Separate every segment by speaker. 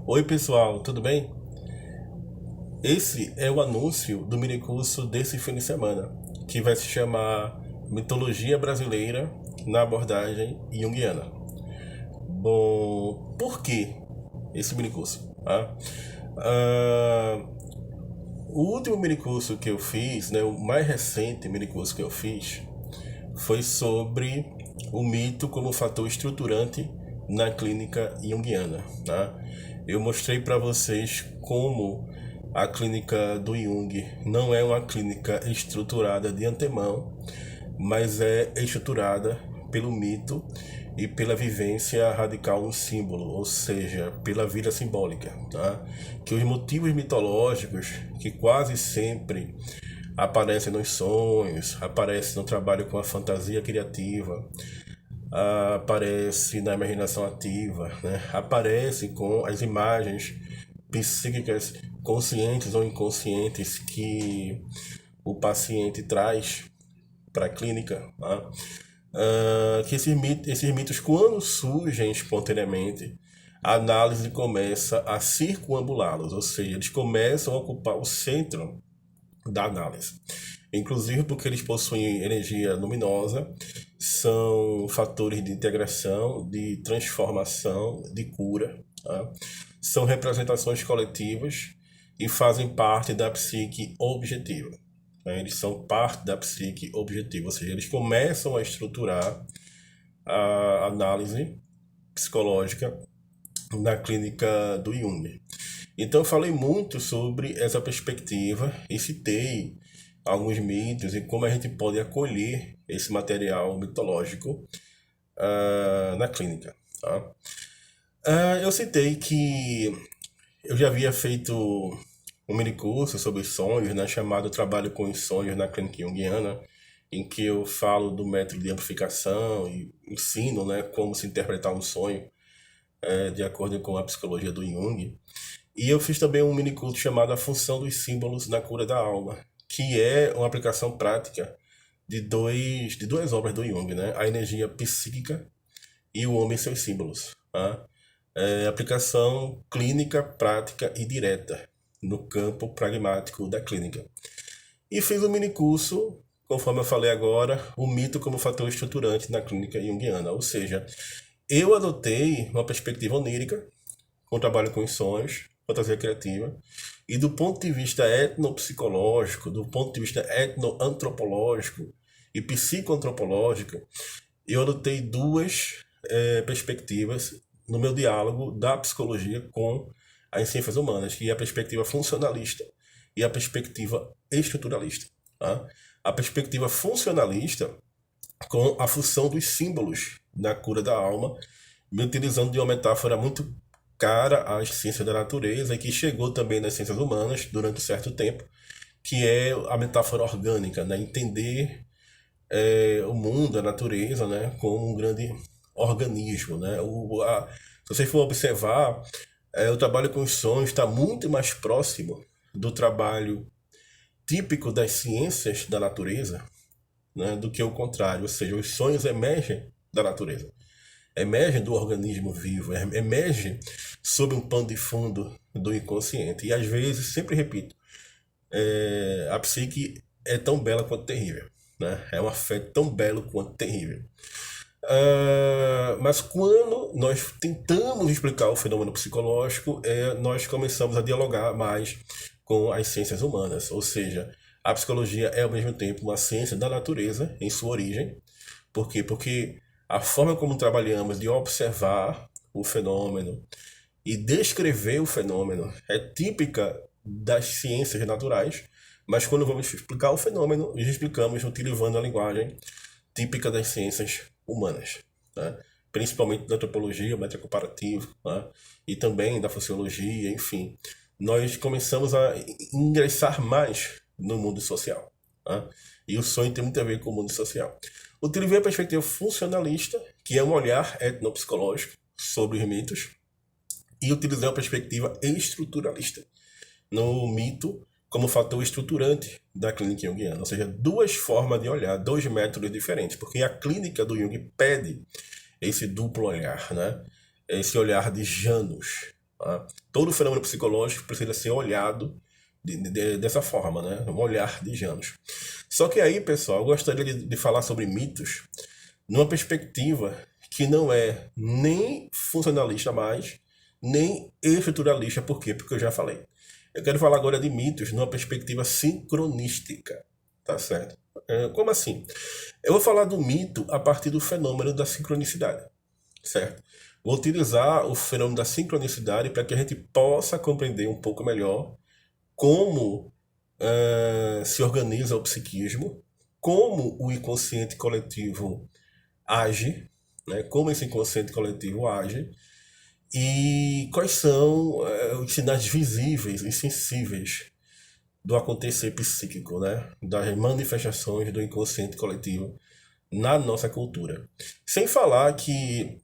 Speaker 1: Oi pessoal, tudo bem? Esse é o anúncio do minicurso desse fim de semana, que vai se chamar Mitologia Brasileira na abordagem junguiana. Bom, por que esse minicurso? Ah, o último minicurso que eu fiz, né, o mais recente minicurso que eu fiz, foi sobre o mito como fator estruturante na clínica junguiana. Tá? Eu mostrei para vocês como a clínica do Jung não é uma clínica estruturada de antemão, mas é estruturada pelo mito e pela vivência radical no símbolo, ou seja, pela vida simbólica. Tá? Que os motivos mitológicos, que quase sempre aparecem nos sonhos, aparecem no trabalho com a fantasia criativa, aparece na imaginação ativa, né? Aparece com as imagens psíquicas conscientes ou inconscientes que o paciente traz para a clínica. Tá? Que esses mitos, quando surgem espontaneamente, a análise começa a circunambulá-los, ou seja, eles começam a ocupar o centro da análise. Inclusive porque eles possuem energia luminosa, são fatores de integração, de transformação, de cura. Tá? São representações coletivas e fazem parte da psique objetiva. Né? Eles são parte da psique objetiva, ou seja, eles começam a estruturar a análise psicológica na clínica do Jung. Então eu falei muito sobre essa perspectiva e citei alguns mitos e como a gente pode acolher esse material mitológico na clínica. Tá? Eu citei que eu já havia feito um mini curso sobre sonhos, né, chamado Trabalho com os Sonhos na Clínica Junguiana, em que eu falo do método de amplificação e ensino, né, como se interpretar um sonho de acordo com a psicologia do Jung. E eu fiz também um mini curso chamado A Função dos Símbolos na Cura da Alma, que é uma aplicação prática de duas obras do Jung, né? A Energia Psíquica e O Homem e Seus Símbolos. Tá? Aplicação clínica, prática e direta no campo pragmático da clínica. E fiz um mini curso, conforme eu falei agora, o mito como fator estruturante na clínica junguiana, ou seja, eu adotei uma perspectiva onírica, com trabalho com os sonhos, fantasia criativa, e do ponto de vista etnopsicológico, do ponto de vista etnoantropológico e psicoantropológico, eu adotei duas perspectivas no meu diálogo da psicologia com as ciências humanas, que é a perspectiva funcionalista e a perspectiva estruturalista. Tá? A perspectiva funcionalista com a função dos símbolos na cura da alma, me utilizando de uma metáfora muito cara às ciências da natureza e que chegou também nas ciências humanas durante um certo tempo, que é a metáfora orgânica, né? Entender o mundo, a natureza, né? Como um grande organismo. Né? Se você for observar, o trabalho com os sonhos está muito mais próximo do trabalho típico das ciências da natureza, né, do que o contrário, ou seja, os sonhos emergem da natureza, emergem do organismo vivo, emergem sob um pano de fundo do inconsciente. E às vezes, sempre repito, a psique é tão bela quanto terrível, né? É um afeto tão belo quanto terrível. Mas quando nós tentamos explicar o fenômeno psicológico, nós começamos a dialogar mais com as ciências humanas, ou seja, a psicologia é ao mesmo tempo uma ciência da natureza em sua origem. Por quê? Porque a forma como trabalhamos de observar o fenômeno e descrever o fenômeno é típica das ciências naturais, mas quando vamos explicar o fenômeno, nós explicamos utilizando a linguagem típica das ciências humanas, né? Principalmente da antropologia, método comparativo, né? E também da sociologia, enfim. Nós começamos a ingressar mais no mundo social. Né? E o sonho tem muito a ver com o mundo social. Utilizei a perspectiva funcionalista, que é um olhar etnopsicológico sobre os mitos, e utilizei a perspectiva estruturalista, no mito como fator estruturante da clínica junguiana. Ou seja, duas formas de olhar, dois métodos diferentes, porque a clínica do Jung pede esse duplo olhar, né? Esse olhar de Janus. Tá? Todo fenômeno psicológico precisa ser olhado dessa forma, né? Um olhar de Janus. Só que aí, pessoal, eu gostaria de falar sobre mitos numa perspectiva que não é nem funcionalista mais, nem estruturalista. Por quê? Porque eu já falei. Eu quero falar agora de mitos numa perspectiva sincronística, tá certo? Como assim? Eu vou falar do mito a partir do fenômeno da sincronicidade, certo? Vou utilizar o fenômeno da sincronicidade para que a gente possa compreender um pouco melhor como se organiza o psiquismo, como o inconsciente coletivo age, né? Como esse inconsciente coletivo age e quais são os sinais visíveis e sensíveis do acontecer psíquico, né? Das manifestações do inconsciente coletivo na nossa cultura. Sem falar que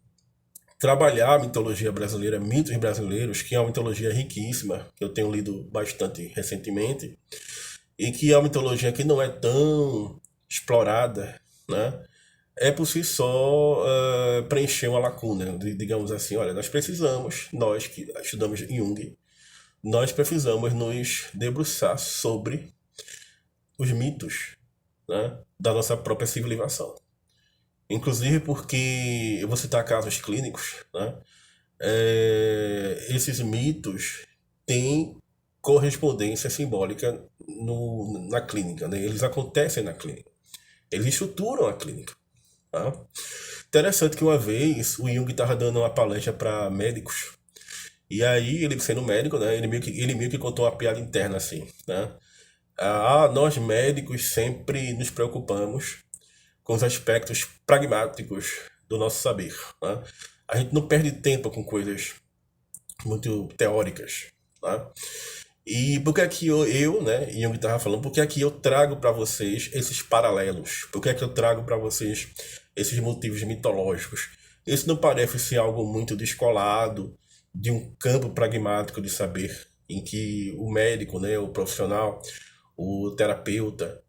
Speaker 1: trabalhar a mitologia brasileira, mitos brasileiros, que é uma mitologia riquíssima, que eu tenho lido bastante recentemente, e que é uma mitologia que não é tão explorada, né? É por si só preencher uma lacuna, digamos assim, olha, nós que estudamos Jung, nós precisamos nos debruçar sobre os mitos, né, da nossa própria civilização. Inclusive porque, eu vou citar casos clínicos, né, esses mitos têm correspondência simbólica na clínica, né? Eles acontecem na clínica, eles estruturam a clínica. Tá? Interessante que uma vez o Jung estava dando uma palestra para médicos, e aí ele sendo médico, né, ele meio que contou uma piada interna assim, né? Nós médicos sempre nos preocupamos com os aspectos pragmáticos do nosso saber, né? A gente não perde tempo com coisas muito teóricas, tá? E por que é que né, Jung estava falando, por que é que eu trago para vocês esses paralelos? Por que é que eu trago para vocês esses motivos mitológicos? Isso não parece ser algo muito descolado de um campo pragmático de saber, em que o médico, né, o profissional, o terapeuta,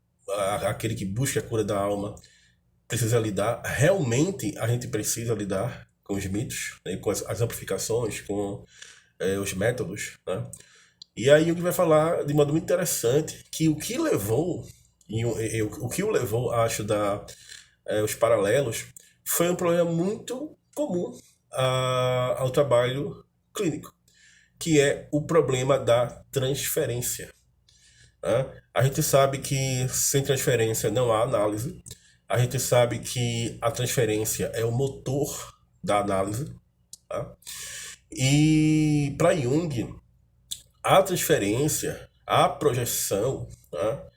Speaker 1: aquele que busca a cura da alma, precisa lidar, realmente a gente precisa lidar com os mitos, né, com as amplificações, com os métodos, né? E aí o que vai falar de modo muito interessante que o que levou, o que o levou a estudar os paralelos foi um problema muito comum ao trabalho clínico, que é o problema da transferência, né? A gente sabe que sem transferência não há análise, a gente sabe que a transferência é o motor da análise, tá? E para Jung, a transferência, a projeção, tá,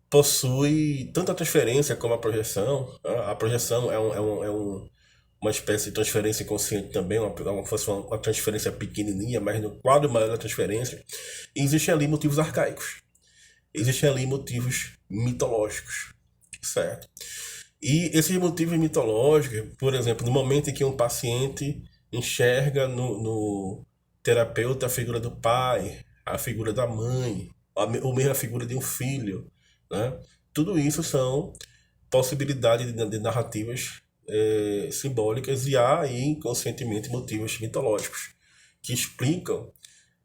Speaker 1: possui tanto a transferência como a projeção. Tá? A projeção uma espécie de transferência inconsciente também, uma transferência pequenininha, mas no quadro maior da transferência, existem ali motivos arcaicos, existem ali motivos mitológicos, certo? E esses motivos mitológicos, por exemplo, no momento em que um paciente enxerga no terapeuta a figura do pai, a figura da mãe, ou mesmo a figura de um filho, né? Tudo isso são possibilidades de narrativas simbólicas, e há aí inconscientemente motivos mitológicos que explicam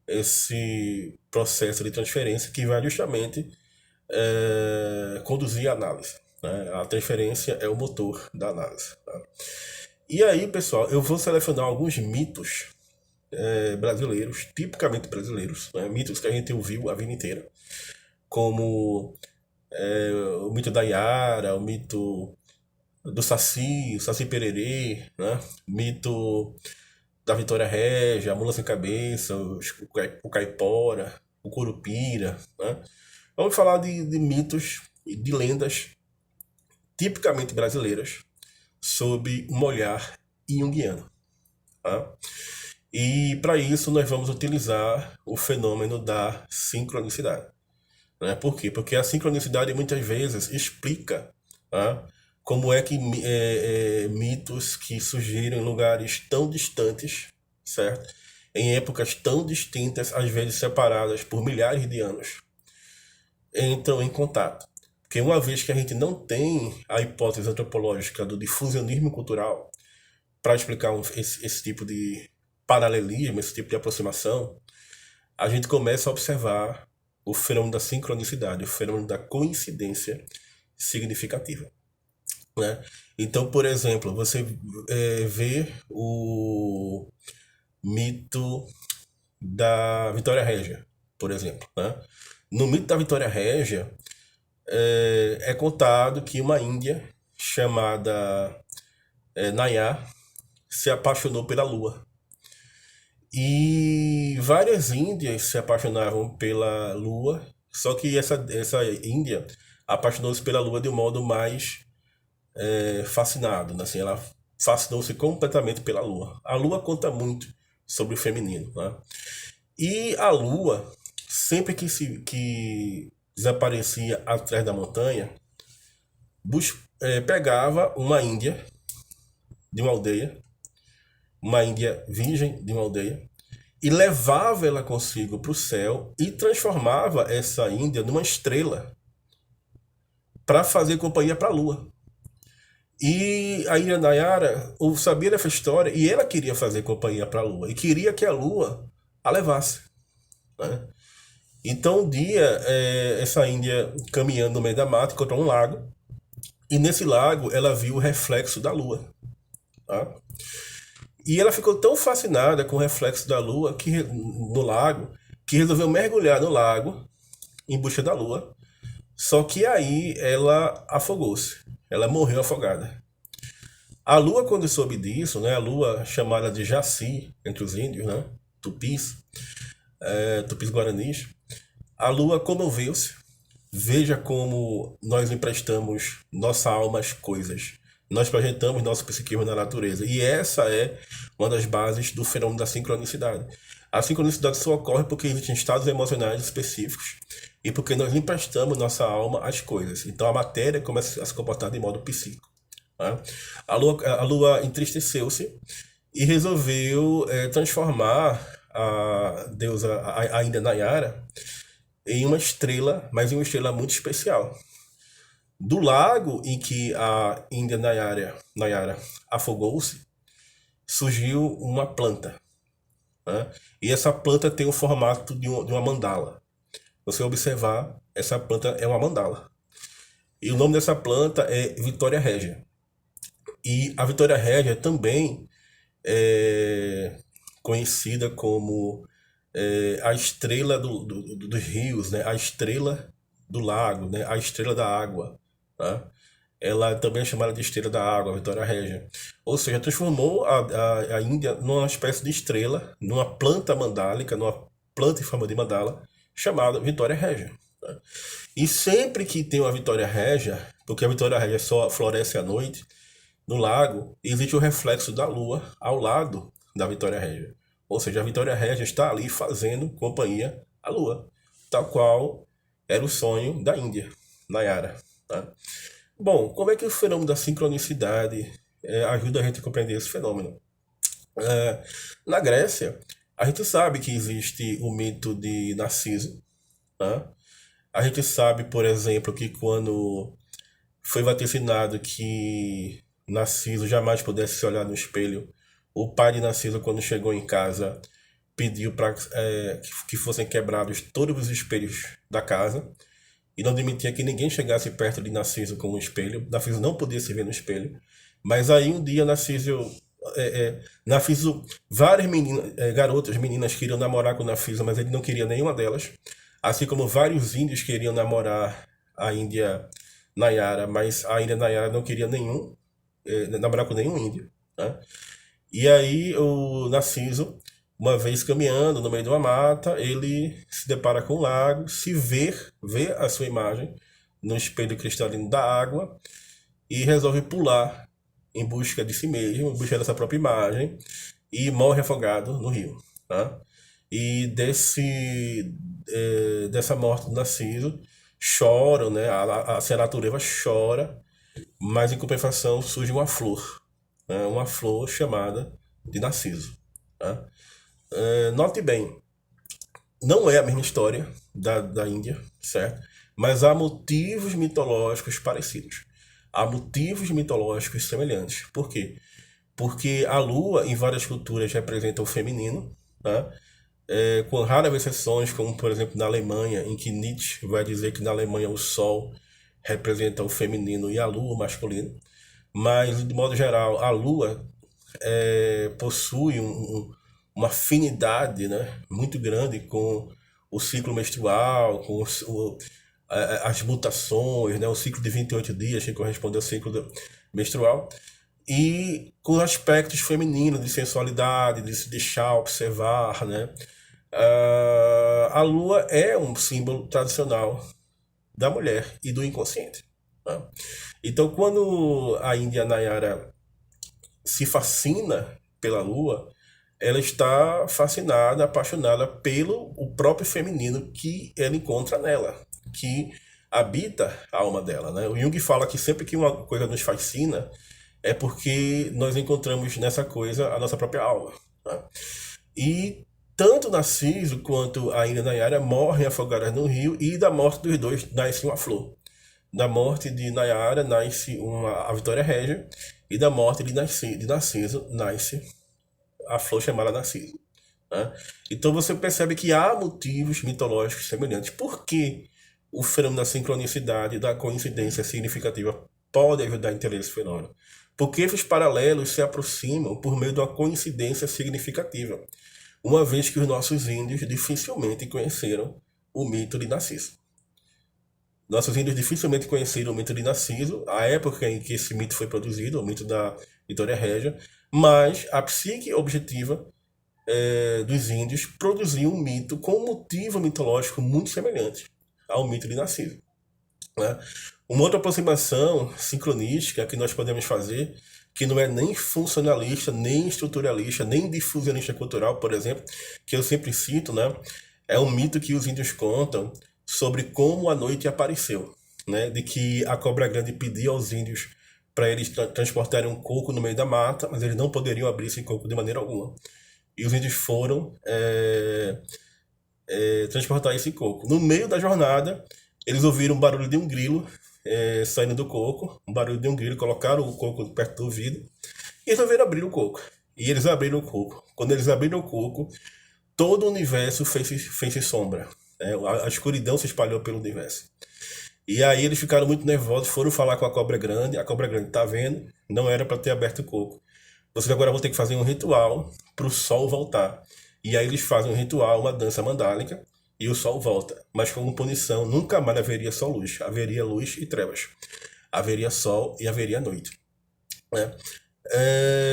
Speaker 1: esse processo de transferência que vai justamente conduzir a análise, né? A transferência é o motor da análise. Tá? E aí, pessoal, eu vou selecionar alguns mitos brasileiros, tipicamente brasileiros, né? Mitos que a gente ouviu a vida inteira, como o mito da Yara, o mito do Saci, o Saci Pererê, né? O mito da Vitória Régia, a Mula Sem Cabeça, o Caipora, o Curupira, né? Vamos falar de mitos e de lendas tipicamente brasileiras sob um olhar junguiano. Tá? E para isso nós vamos utilizar o fenômeno da sincronicidade. Né? Por quê? Porque a sincronicidade muitas vezes explica, tá, como é que mitos que surgiram em lugares tão distantes, certo? Em épocas tão distintas, às vezes separadas por milhares de anos, entram em contato. Porque uma vez que a gente não tem a hipótese antropológica do difusionismo cultural para explicar esse tipo de paralelismo, esse tipo de aproximação, a gente começa a observar o fenômeno da sincronicidade, o fenômeno da coincidência significativa, né? Então, por exemplo, você vê o mito da Vitória Régia, por exemplo, né? No mito da Vitória Régia, é contado que uma índia chamada Nayar se apaixonou pela lua. E várias índias se apaixonavam pela lua, só que essa índia apaixonou-se pela lua de um modo mais fascinado, né? Assim, ela fascinou-se completamente pela lua. A lua conta muito sobre o feminino, né? E a lua, sempre que desaparecia atrás da montanha, pegava uma índia de uma aldeia, uma índia virgem de uma aldeia, e levava ela consigo para o céu e transformava essa índia numa estrela para fazer companhia para a lua. E a Índia Nayara sabia dessa história e ela queria fazer companhia para a lua e queria que a lua a levasse, né? Então, um dia, essa índia caminhando no meio da mata encontrou um lago, e nesse lago ela viu o reflexo da lua, tá? E ela ficou tão fascinada com o reflexo da lua no lago, que resolveu mergulhar no lago em busca da lua. Só que aí ela afogou-se, ela morreu afogada. A lua, quando soube disso, né, a lua chamada de Jaci entre os índios, né, tupis, tupis guaranis, a lua comoveu-se. Veja como nós emprestamos nossa alma às coisas. Nós projetamos nosso psiquismo na natureza. E essa é uma das bases do fenômeno da sincronicidade. A sincronicidade só ocorre porque existem estados emocionais específicos e porque nós emprestamos nossa alma às coisas. Então a matéria começa a se comportar de modo psíquico, né? A lua entristeceu-se e resolveu transformar a deusa, a Índia Nayara, em uma estrela, mas em uma estrela muito especial. Do lago em que a Índia Nayara afogou-se, surgiu uma planta, né? E essa planta tem o formato de uma mandala. Você observar, essa planta é uma mandala. E o nome dessa planta é Vitória Régia. E a Vitória Régia também é conhecida como a estrela dos rios, né? A estrela do lago, né? A estrela da água, tá? Ela também é chamada de estrela da água, Vitória Régia. Ou seja, transformou a Índia numa espécie de estrela, numa planta mandálica, numa planta em forma de mandala, chamada Vitória Régia, tá? E sempre que tem uma Vitória Régia, porque a Vitória Régia só floresce à noite, no lago, existe o reflexo da lua ao lado da Vitória Régia. Ou seja, a Vitória Régia está ali fazendo companhia à lua, tal qual era o sonho da Índia, Nayara, tá? Bom, como é que o fenômeno da sincronicidade ajuda a gente a compreender esse fenômeno? Na Grécia, a gente sabe que existe o mito de Narciso, tá? A gente sabe, por exemplo, que quando foi vaticinado que Narciso jamais pudesse se olhar no espelho, o pai de Narciso, quando chegou em casa, pediu para que fossem quebrados todos os espelhos da casa e não admitia que ninguém chegasse perto de Narciso com um espelho. Narciso não podia se ver no espelho. Mas aí um dia Narciso, várias meninas, garotas, meninas queriam namorar com Narciso, mas ele não queria nenhuma delas. Assim como vários índios queriam namorar a Índia Nayara, mas a Índia Nayara não queria namorar com nenhum índio, né? E aí o Narciso, uma vez caminhando no meio de uma mata, ele se depara com um lago, vê a sua imagem no espelho cristalino da água e resolve pular em busca de si mesmo, em busca dessa própria imagem, e morre afogado no rio, tá? E dessa morte do Narciso choram, né? A natureza chora, mas em compensação surge uma flor, né? Uma flor chamada de Narciso, tá? Note bem, não é a mesma história da Índia, certo? Mas há motivos mitológicos parecidos. Há motivos mitológicos semelhantes. Por quê? porque a lua em várias culturas representa o feminino, tá? Com raras exceções, como por exemplo na Alemanha, em que Nietzsche vai dizer que na Alemanha o sol representa o feminino e a lua o masculino. Mas, de modo geral, a lua possui uma afinidade, né, muito grande com o ciclo menstrual, com as mutações, né, o ciclo de 28 dias que corresponde ao ciclo menstrual, e com aspectos femininos de sensualidade, de se deixar observar, né? A lua é um símbolo tradicional da mulher e do inconsciente. Tá? Então, quando a Índia Nayara se fascina pela lua, ela está fascinada, apaixonada pelo o próprio feminino que ela encontra nela, que habita a alma dela, né? O Jung fala que sempre que uma coisa nos fascina é porque nós encontramos nessa coisa a nossa própria alma. Tá? E tanto Narciso quanto a Índia Nayara morrem afogadas no rio, e da morte dos dois nasce uma flor. Da morte de Nayara nasce a Vitória Régia, e da morte de Narciso nasce a flor chamada Narciso. Né? Então você percebe que há motivos mitológicos semelhantes. Por que o fenômeno da sincronicidade, da coincidência significativa pode ajudar a entender esse fenômeno? Porque esses paralelos se aproximam por meio de uma coincidência significativa, uma vez que os nossos índios dificilmente conheceram o mito de Narciso. Nossos índios dificilmente conheceram o mito de Narciso, a época em que esse mito foi produzido, o mito da Vitória Régia, mas a psique objetiva dos índios produziu um mito com um motivo mitológico muito semelhante ao mito de Narciso. Né? Uma outra aproximação sincronística que nós podemos fazer, que não é nem funcionalista, nem estruturalista, nem difusionista cultural, por exemplo, que eu sempre cito, né? É um mito que os índios contam sobre como a noite apareceu, né? De que a cobra grande pedia aos índios para eles transportarem um coco no meio da mata, mas eles não poderiam abrir esse coco de maneira alguma. E os índios foram transportar esse coco. No meio da jornada, eles ouviram um barulho de um grilo saindo do coco, um barulho de um grilo, colocaram o coco perto do ouvido e resolveram abrir o coco. E eles abriram o coco. Quando eles abriram o coco, todo o universo fez sombra. A escuridão se espalhou pelo universo. E aí eles ficaram muito nervosos, foram falar com a cobra grande. A cobra grande, tá vendo? Não era para ter aberto o coco. Vocês agora vão ter que fazer um ritual para o sol voltar. E aí eles fazem um ritual, uma dança mandálica, e o sol volta. Mas como punição, nunca mais haveria só luz. Haveria luz e trevas. Haveria sol e haveria noite. Né?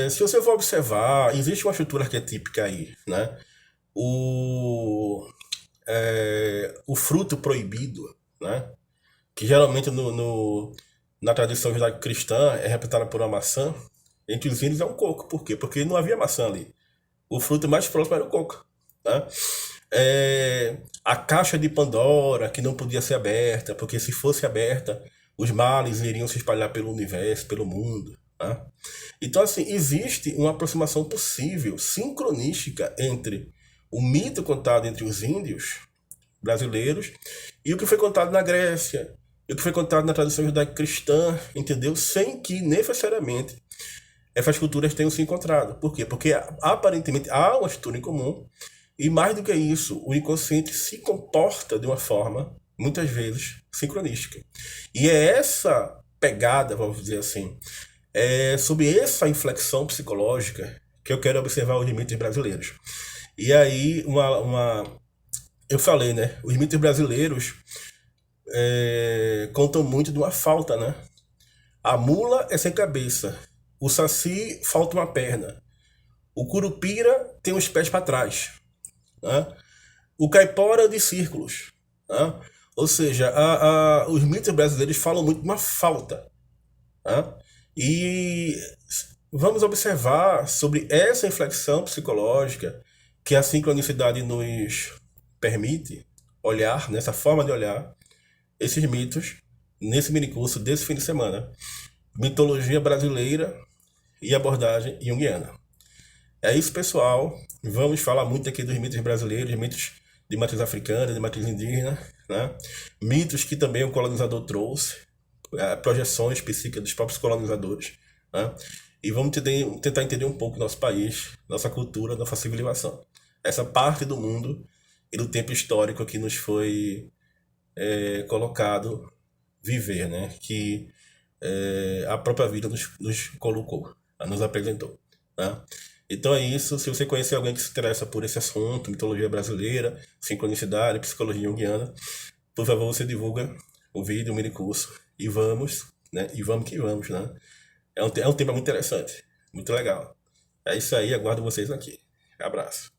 Speaker 1: Se você for observar, existe uma estrutura arquetípica aí. Né? O fruto proibido, né? Que geralmente na tradição judaico-cristã é representada por uma maçã. Entre os índios é um coco. Por quê? Porque não havia maçã ali. O fruto mais próximo era o coco. Tá? A caixa de Pandora, que não podia ser aberta, porque se fosse aberta, os males iriam se espalhar pelo universo, pelo mundo. Tá? Então, assim, existe uma aproximação possível, sincronística, entre o mito contado entre os índios brasileiros e o que foi contado na Grécia, e o que foi contado na tradição judaico-cristã, entendeu? Sem que necessariamente essas culturas tenham se encontrado. Por quê? Porque aparentemente há uma estrutura em comum, e mais do que isso, o inconsciente se comporta de uma forma, muitas vezes, sincronística. E é essa pegada, vamos dizer assim, sobre essa inflexão psicológica que eu quero observar os mitos brasileiros. E aí, eu falei, né? Os mitos brasileiros contam muito de uma falta, né? A mula é sem cabeça. O saci falta uma perna. O curupira tem os pés para trás. Né? O caipora é de círculos. Né? Ou seja, os mitos brasileiros falam muito de uma falta. Né? E vamos observar sobre essa inflexão psicológica que a sincronicidade nos permite olhar, nessa forma de olhar, esses mitos, nesse minicurso desse fim de semana. Mitologia brasileira e abordagem junguiana. É isso, pessoal. Vamos falar muito aqui dos mitos brasileiros, mitos de matriz africana, de matriz indígena, né? Mitos que também o colonizador trouxe, projeções psíquicas dos próprios colonizadores. Né? e vamos tentar entender um pouco nosso país, nossa cultura, nossa civilização. Essa parte do mundo e do tempo histórico que nos foi colocado viver, né? Que a própria vida nos colocou, nos apresentou, né? Então é isso. Se você conhecer alguém que se interessa por esse assunto, mitologia brasileira, sincronicidade, psicologia junguiana, por favor, você divulga o vídeo, o mini curso. E vamos, né? E vamos que vamos, né? É um tema muito interessante, muito legal. É isso aí, aguardo vocês aqui. Abraço.